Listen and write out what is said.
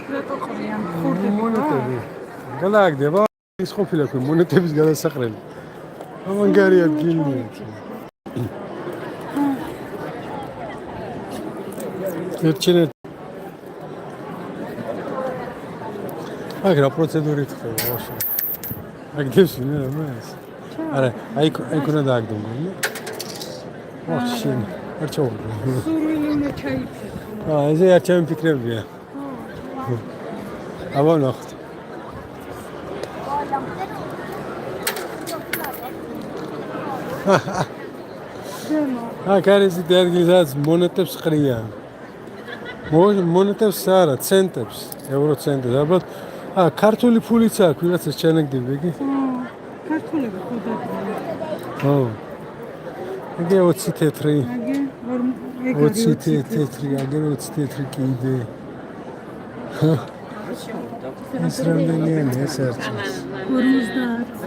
რატო ყრიან ხურდები? მონეტები. გადააგდება ის ყოფილა ქვი მონეტების გადასაყრელი. ამანგარი ადგილია. ერთჩინეთ. აგრა პროცედურით ხდება ვაშა. აგდებს მე მას. არა, აი ქონა დააგდომ გონი. ვაშა. არ ჩაუღდი. სურვილი უნდა ჩაიფიქრო. ესე არ ჩამიფიქრებია. აბა ნახეთ. კარიზი დადგილსაც მონეტებს ყრია. მონეტებს არა, ცენტებს, ევროცენტებს. ალბათ ქართული ფულიც აქვს, ვიღაც ეს ჩანაგდები იგი. ქართულები ხოდადია. ხო. იგი 20 თეთრი. აგე 20 თეთრი, აგერ 20 თეთრი კიდე. ეს რამდენია ეს არჩევს? 50